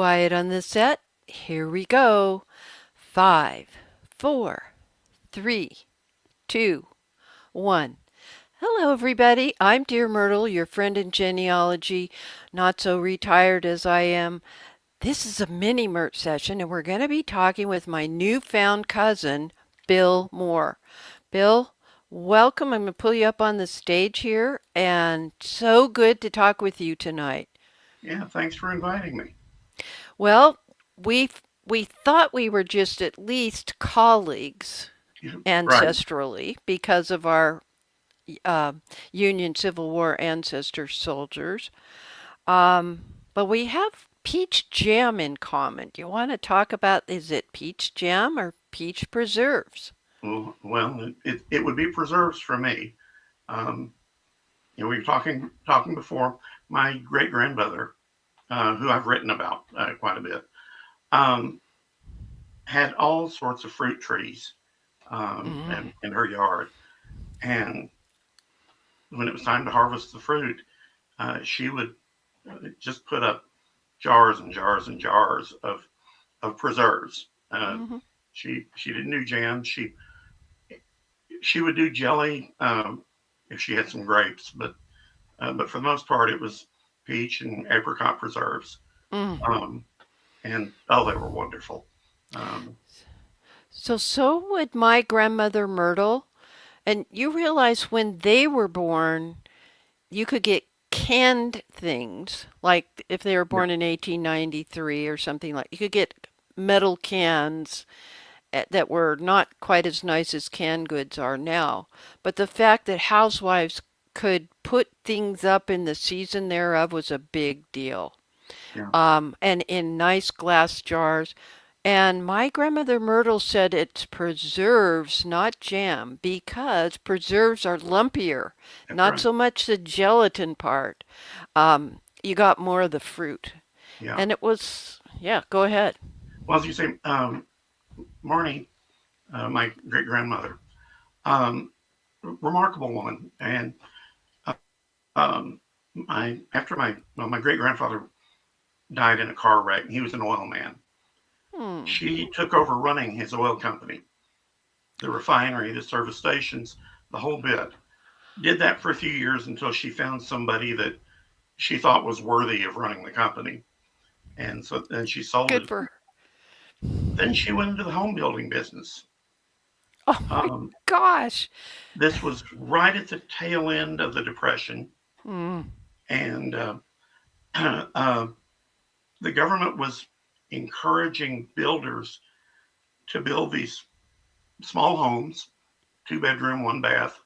quiet on the set. Here we go. 5, 4, 3, 2, 1. Hello, everybody. I'm Dear Myrtle, your friend in genealogy, not so retired as I am. This is a Mini-Myrt session, and we're going to be talking with my newfound cousin, Bill Moore. Bill, welcome. I'm going to pull you up on the stage here, and so good to talk with you tonight. Yeah, thanks for inviting me. Well, we we thought we were just at least colleagues Right. ancestrally because of our uh, Union Civil War ancestor soldiers. But we have peach jam in common. Do you want to talk about, is it peach jam or peach preserves? Well, it would be preserves for me. Um, we were talking before. My great grandmother, who I've written about quite a bit, um, had all sorts of fruit trees Mm. in her yard. And when it was time to harvest the fruit, she would just put up jars and jars and jars of preserves. Hmm. She didn't do jam. She would do jelly if she had some grapes, but for the most part, it was peach and apricot preserves. Mm. Um, and oh, they were wonderful. Um, So would my grandmother Myrtle. And you realize when they were born, you could get canned things, like if they were yeah, born in 1893 or something like, you could get metal cans that were not quite as nice as canned goods are now. But the fact that housewives could put things up in the season thereof was a big deal. yeah, And in nice glass jars. And my grandmother Myrtle said it's preserves, not jam, because preserves are lumpier, that's not right. so much the gelatin part. You got more of the fruit. Yeah. And it was, yeah, go ahead. Well, as you say, Marnie, my great grandmother, um, remarkable woman, and um, my great grandfather died in a car wreck. He was an oil man. Hmm. She took over running his oil company, the refinery, the service stations, the whole bit. Did that for a few years until she found somebody that she thought was worthy of running the company. And so then she sold Good it. for her. Then she went into the home building business. Oh my Um, gosh. this was right at the tail end of the Depression. Hmm. And uh, the government was encouraging builders to build these small homes, 2 bedroom, 1 bath,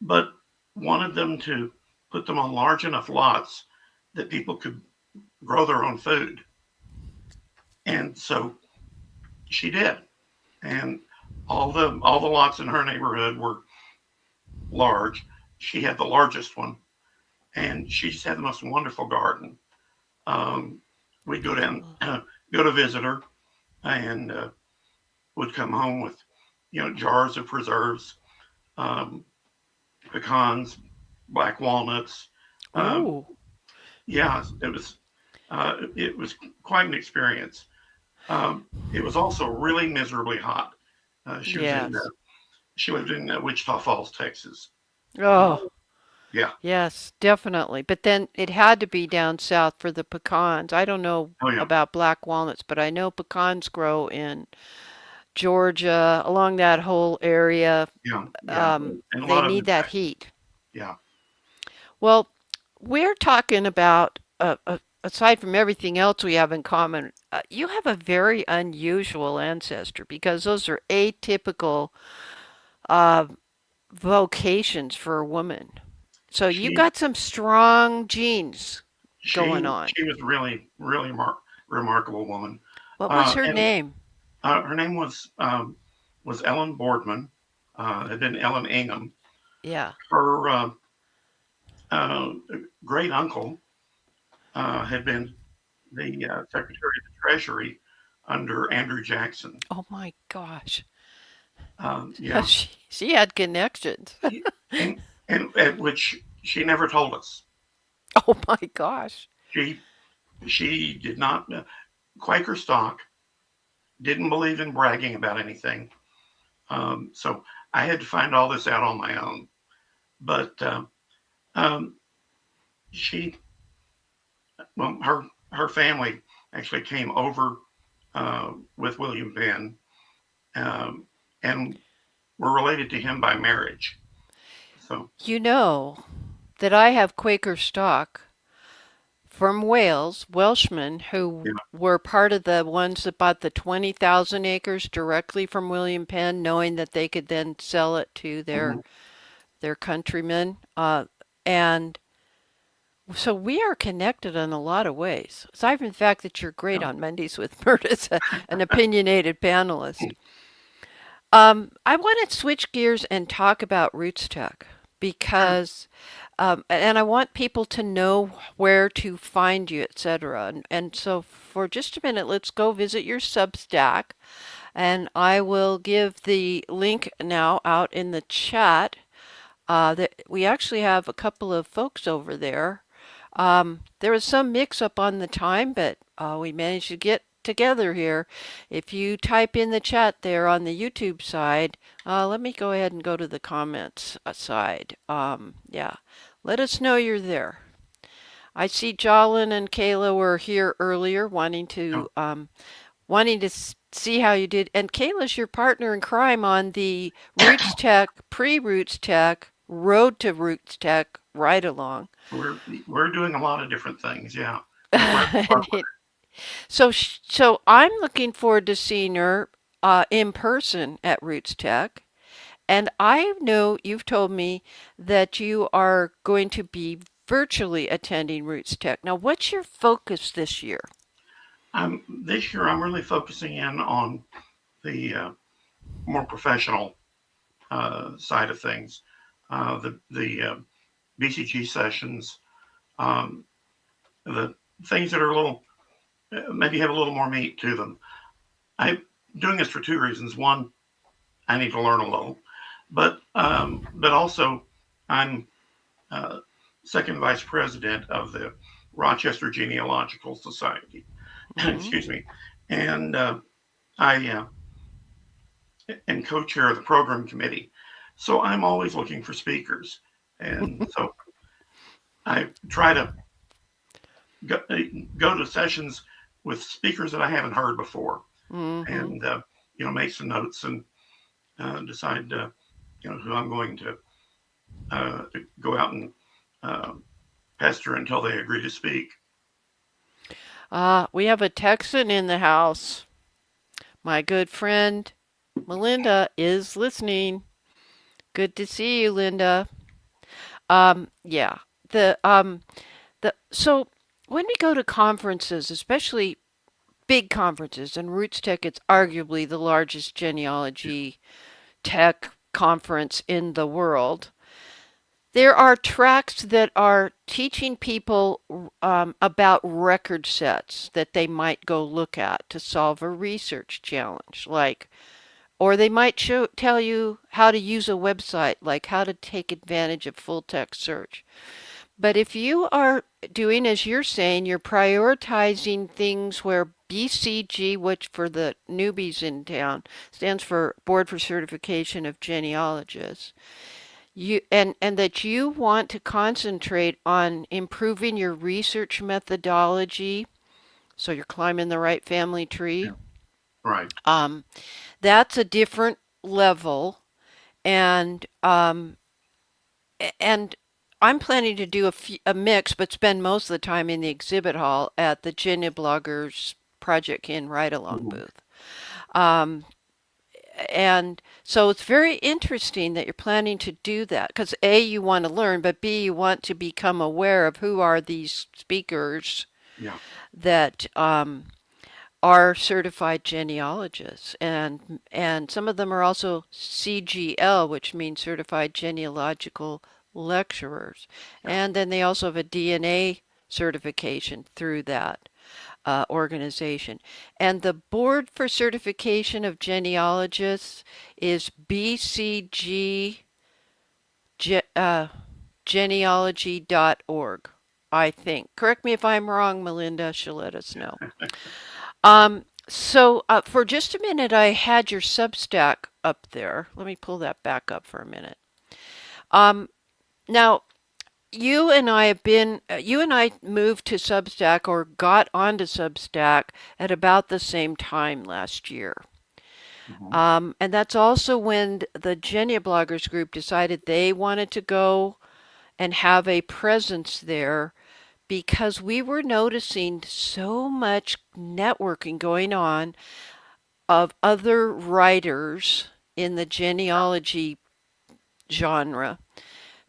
but wanted them to put them on large enough lots that people could grow their own food. And so she did. And all the lots in her neighborhood were large. She had the largest one, and she just had the most wonderful garden. Um, we'd go down, go to visit her, and would come home with, jars of preserves, um, pecans, black walnuts. Um, Oh, yeah, it was quite an experience. It was also really miserably hot. She was in yes. she lived in Wichita Falls, Texas. Oh, Yeah. yes, definitely. But then it had to be down south for the pecans. I don't know Oh yeah. about black walnuts, but I know pecans grow in Georgia, along that whole area. Yeah. Yeah. And a They lot of need them. that heat. Yeah. Well, we're talking about, aside from everything else we have in common, you have a very unusual ancestor because those are atypical uh, vocations for a woman. So you She got some strong genes going on. she was really remarkable woman. What was her And name? her name was Ellen Boardman. Had been Ellen Ingham. Yeah. Her uh, great uncle had been the Secretary of the Treasury under Andrew Jackson. Oh my gosh. Yeah, She had connections. and and at which she never told us. Oh my gosh. She She did not, Quaker stock, didn't believe in bragging about anything. So I had to find all this out on my own. But um, she, well, her family actually came over with William Penn, um, and were related to him by marriage. So You know that I have Quaker stock from Wales, Welshmen who yeah, were part of the ones that bought the 20,000 acres directly from William Penn, knowing that they could then sell it to mhm, their countrymen. And so we are connected in a lot of ways. Aside from the fact that you're great yeah, on Mondays with Myrt as an opinionated panelist. I want to switch gears and talk about RootsTech sure. because, and I want people to know where to find you, etc. And so for just a minute, let's go visit your Substack, and I will give the link now out in the chat. That we actually have a couple of folks over there. There was some mix up on the time, but we managed to get together here. If you type in the chat there on the YouTube side, let me go ahead and go to the comments side. Yeah, let us know you're there. I see Jolyn and Kayla were here earlier Yeah, wanting to see how you did. And Kayla's your partner in crime on the Roots Tech, pre-Roots Tech, Road to Roots Tech ride along. we're doing a lot of different things. Yeah, we're glad to And work with so I'm looking forward to seeing her in person at Roots Tech. And I know you've told me that you are going to be virtually attending Roots Tech. Now, what's your focus this year? This year. I'm really focusing in on the more professional side of things, the BCG sessions, um, the things that are a little maybe have a little more meat to them. I'm doing this for two reasons. One, I need to learn a little, but also I'm uh, second vice president of the Rochester Genealogical Society. Hmm. Excuse me, and I and co-chair of the program committee. So I'm always looking for speakers, and so I try to go, go to sessions with speakers that I haven't heard before, Hmm. and make some notes and decide who I'm going to go out and uh, pester until they agree to speak. We have a Texan in the house. My good friend Melinda is listening. Good to see you, Linda. Yeah. The so when we go to conferences, especially big conferences, and Roots Tech, it's arguably the largest genealogy tech conference in the world. There are tracks that are teaching people about record sets that they might go look at to solve a research challenge, like, or they might tell you how to use a website, like how to take advantage of full text search. But if you are doing as you're saying, you're prioritizing things where BCG, which for the newbies in town stands for Board for Certification of Genealogists, and that you want to concentrate on improving your research methodology, so you're climbing the right family tree. Yeah. Right. Um, that's a different level, and and I'm planning to do a mix, but spend most of the time in the exhibit hall at the Genia Bloggers Project in Ride Along Mhm. booth. Um, and so it's very interesting that you're planning to do that because A, you want to learn, but B, you want to become aware of who are these speakers Yeah. that are certified genealogists, and some of them are also CGL, which means certified genealogical lecturers, Yeah. and then they also have a DNA certification through that organization. And the Board for Certification of Genealogists is BCG genealogy.org. I think. Correct me if I'm wrong, Melinda. She'll let us know. So for just a minute, I had your Substack up there. Let me pull that back up for a minute. Um, Now, you and I moved to Substack or got onto Substack at about the same time last year. Mhm. And that's also when the Genia Bloggers group decided they wanted to go and have a presence there because we were noticing so much networking going on of other writers in the genealogy genre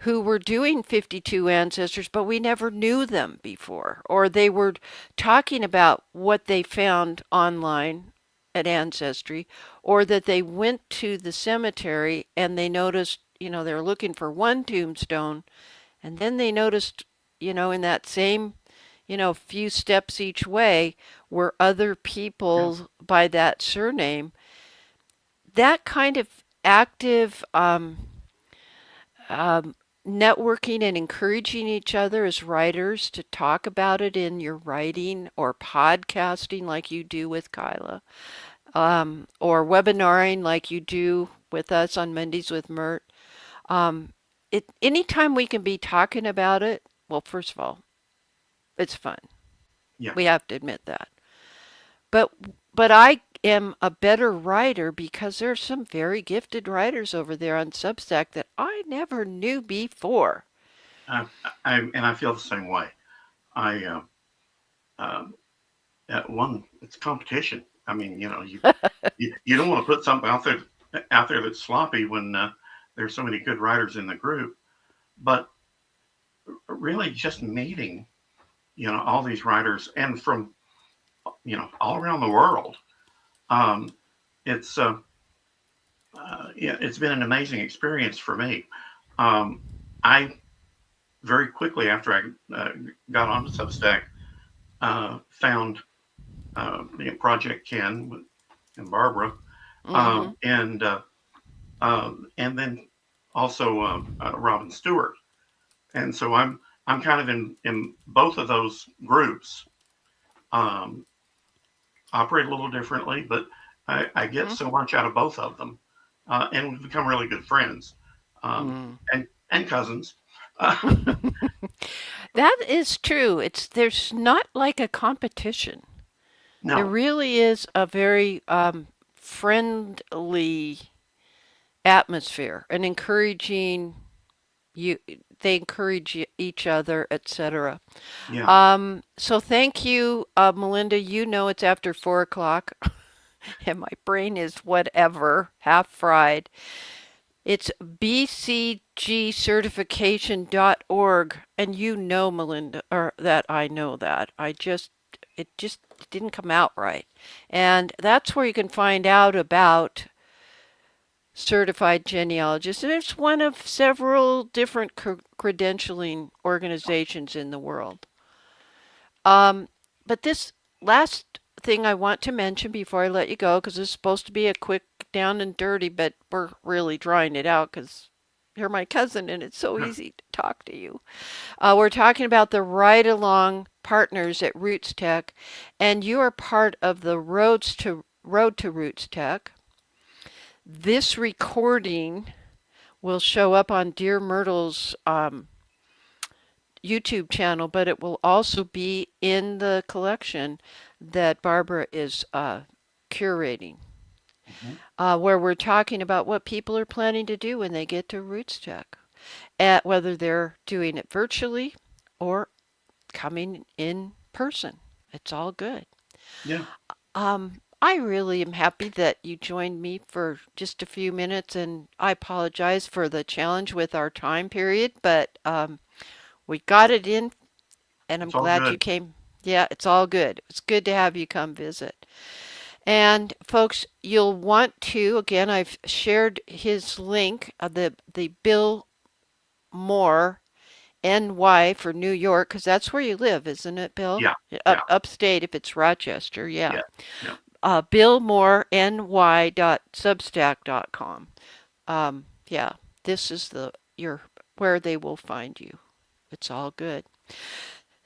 who were doing 52 ancestors, but we never knew them before. Or they were talking about what they found online at Ancestry, or that they went to the cemetery and they noticed, they were looking for one tombstone, and then they noticed, in that same, few steps each way were other Yeah. people by that surname. That kind of active um, networking and encouraging each other as writers to talk about it in your writing or podcasting like you do with Kyla, or webinaring like you do with us on Mondays with Myrt. Um, anytime we can be talking about it, well, first of all, it's fun. Yeah. We have to admit that. But but I am a better writer because there's some very gifted writers over there on Substack that I never knew before. I, and I feel the same way. I um, one, it's competition. I mean, you don't want to put something out there that's sloppy when there's so many good writers in the group. But really, just meeting all these writers and from all around the world. Um, it's yeah, it's been an amazing experience for me. Um, I very quickly after I got onto Substack found Project Ken and Barbara, Hmm. and then also Robin Stewart. And so I'm kind of in both of those groups. Um, Operate a little differently, but I get so much out of both of them, and we've become really good friends, Mm. and cousins. That is true. There's not like a competition. There No, really is a very friendly atmosphere and encouraging you. They encourage each other, etc. yeah, So thank you, Melinda. You know it's after 4 o'clock, and my brain is whatever, half fried. It's bcgcertification.org, and you know, Melinda, or that I know that. It just didn't come out right. And that's where you can find out about certified genealogists. And it's one of several different credentialing organizations in the world. Um, but this last thing I want to mention before I let you go, because this is supposed to be a quick down and dirty, but we're really drawing it out because you're my cousin and it's so easy to talk to you. We're talking about the ride along partners at RootsTech, and you are part of the Road to RootsTech. This recording will show up on DearMYRTLE's YouTube channel, but it will also be in the collection that Barbara is curating, mhm, where we're talking about what people are planning to do when they get to RootsTech, whether they're doing it virtually or coming in person. It's all good. yeah, I really am happy that you joined me for just a few minutes, and I apologize for the challenge with our time period, but we got it in and I'm it's all glad you good. came. Yeah, it's all good. It's good to have you come visit. And folks, you'll want to, again, I've shared his link, the Bill Moore NY for New York, because that's where you live, isn't it, Bill? Yeah, Up yeah, upstate if it's Rochester, yeah. yeah, yeah. BillMooreNY.substack.com. Yeah, this is your where they will find you. It's all good.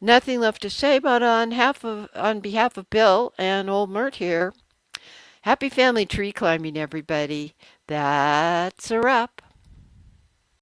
Nothing left to say, but on behalf of Bill and old Myrt here, happy family tree climbing, everybody. That's a wrap.